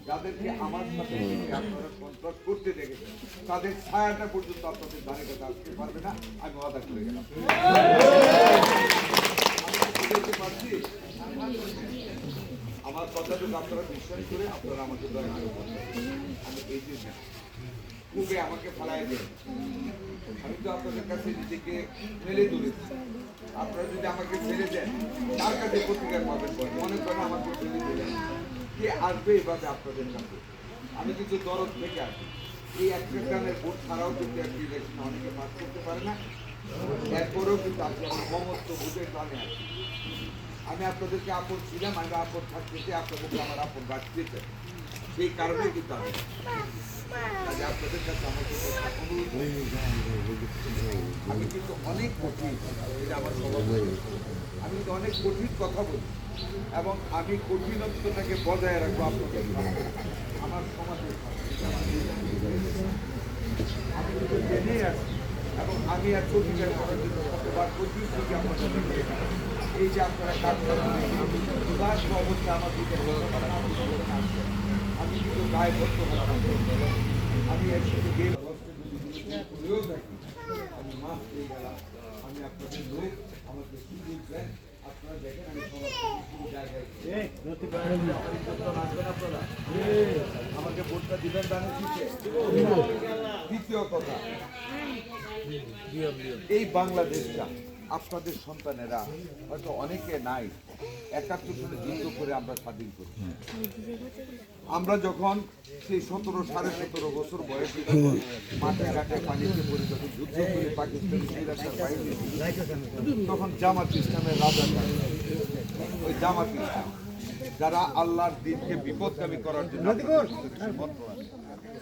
যাদেরকে আমার সাথে আপনারা কন্ট্রাক্ট করতে দেখেছেন তাদের ছায়াটা পর্যন্ত আপনাদের ধারে কাছে আসতে পারবে না, আমি ওয়াদা করে গেলাম। আমার কথাটুকু আপনারা বিশ্বাস করে আপনারা আমাকে দয়া করে বলবেন আমি এই যে খুবই আমাকে ফেলাই দেন। আমি তো আপনাদের কাছে নিজেকে মেলে ধরেছি, আপনারা যদি আমাকে ছেড়ে দেন তার কাছে প্রতিকার পাবেন। মনে করেন আমাকে ছেড়ে দিলেন, কে আসবে এভাবে আপনাদের কাছে? আমি কিন্তু দরদ থেকে আসি। এই একটা গ্রামের ভোট ছাড়াও কিন্তু একটি ইলেকশন অনেকে পাস করতে পারে না, এরপরেও কিন্তু আপনি আমার সমস্ত ভোটের টানে আসি। আমি আপনাদেরকে আপন ছিলাম, আমি আপন থাকতেছি, আপনাদেরকে আমার আপন রাখতেছে, সেই কারণে কিন্তু আমি আপনাদের কাছে আমাকে আমি কিন্তু অনেক কঠিন, এটা আমার স্বভাব, আমি কিন্তু অনেক কঠিন কথা বলি এবং আমি কঠিনত্বটাকে বজায় রাখবো আপনাদের আমার সমাজের আমি কিন্তু জেনেই আছি এবং আমি আর প্রতিকার করার জন্য কতবার কঠিন থেকে আপনাদের এই যে আপনারা কাজ অবস্থা আমার দিকে আমি কিন্তু গায়ে ভর্ত আমি এর সাথে গিয়ে করেও থাকি, আমি মাছ পেয়ে গেলাম, আমি আপনাদের লোক আমাকে সুযোগ দেন, আপনারা দেখেন আমি জায়গায় আমাকে ভোটটা দিবেন দানে দিচ্ছে। দ্বিতীয় কথা, এই বাংলাদেশটা আপনাদের সন্তানেরা হয়তো অনেকে নাই, ৭১ সালে যুদ্ধ করে আমরা স্বাধীন করি। আমরা যখন সেই ১৭-১৭.৫ বছর বয়সে মাঠে ঘাটে পানিতে পড়ে যখন যুদ্ধ করে পাকিস্তানি সিরাজের বাহিনী, তখন জামাত ইসলামের রাজা, ওই জামাত ইসলাম যারা আল্লাহর দিনকে বিপদগামী করার জন্য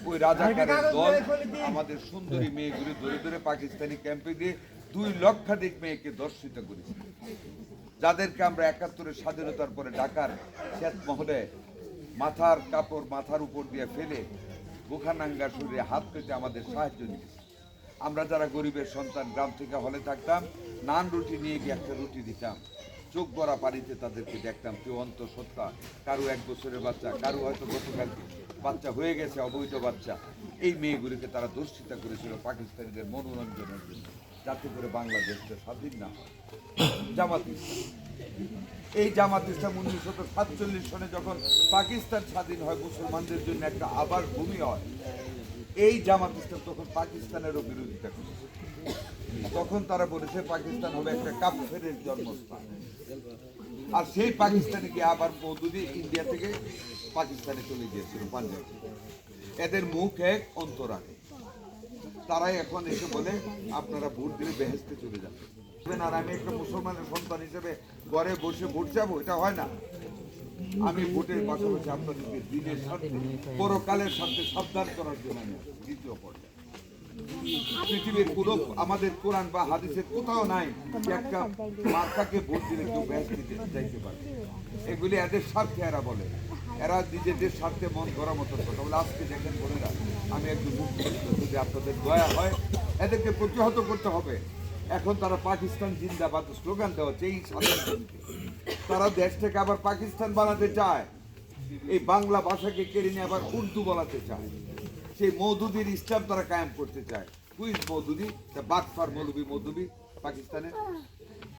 ওই রাজাকারের দল আমাদের সুন্দরী মেয়েগুলি ধরে ধরে পাকিস্তানি ক্যাম্পে দিয়ে ২ লক্ষাধিক মেয়েকে ধর্ষিত করেছে, যাদেরকে আমরা ৭১-এর স্বাধীনতার পরে ঢাকার ক্ষেত মহলে মাথার কাপড় মাথার উপর দিয়ে ফেলে বুখানাঙ্গা শরীরে হাত পেতে আমাদের সাহায্য নিয়েছে। আমরা যারা গরিবের সন্তান গ্রাম থেকে হলে থাকতাম, নান রুটি নিয়ে গিয়ে একটা রুটি দিতাম, চোখ ভরা পানিতে তাদেরকে দেখতাম কেউ অন্তঃসত্ত্বা, কারো ১ বছরের বাচ্চা, কারো হয়তো গতকাল বাচ্চা হয়ে গেছে, অবৈধ বাচ্চা। এই মেয়েগুলিকে তারা ধর্ষিত করেছিল পাকিস্তানিদের মনোরঞ্জনের জন্য, যাতে করে বাংলাদেশটা স্বাধীন না হয়। জামাত ইসলাম, এই জামাত ইসলাম ১৯৪৭ সনে যখন পাকিস্তান স্বাধীন হয়, মুসলমানদের জন্য একটা আবার ভূমি হয়, এই জামাত ইসলাম তখন পাকিস্তানেরও বিরোধিতা করেছে। তখন তারা বলেছে পাকিস্তান হবে একটা কাফেরের জন্মস্থান, আর সেই পাকিস্তানে গিয়ে আবার মওদুদি ইন্ডিয়া থেকে পাকিস্তানে চলে গিয়েছিল পাঞ্জাবে। এদের মুখ এক অন্তর এক, তারাই এখন এসে বলে আপনারা ভোট দিলে বেহেশতে চলে যাবেন। আর আমি একটা মুসলমানের সন্তান হিসেবে ঘরে বসে ভোট যাবো, এটা হয় না। আমি ভোটের পাশাপাশি আপনাদেরকে দিনের স্বার্থে পরকালের স্বার্থে সাবধান করার জন্য আমি দ্বিতীয় পর্যায়ে পৃথিবীর পুরো আমাদের কোরআন বা হাদিসের কোথাও নাই একটা মার্কাকে ভোট দিলে কেউ ব্যাস দিতে চাইতে পারে। এগুলি এদের স্বার্থে এরা বলে, এরা নিজেদের স্বার্থে মন করার মতো কথা বলে। আজকে দেখেন বোনেরা, আমি একটু মুক্ত, যদি আপনাদের দয়া হয় এদেরকে প্রতিহত করতে হবে। এখন তারা পাকিস্তান জিন্দাবাদ স্লোগান দেওয়া হচ্ছে এই স্বাধীনতাকে, তারা দেশ থেকে আবার পাকিস্তান বানাতে চায়, এই বাংলা ভাষাকে কেড়ে নিয়ে আবার উর্দু বলাতে চায়, সেই মওদুদির ইসলাম তারা কায়েম করতে চায়। কুইজ মওদুদি, বাটফার মৌলভী মওদুদি পাকিস্তানে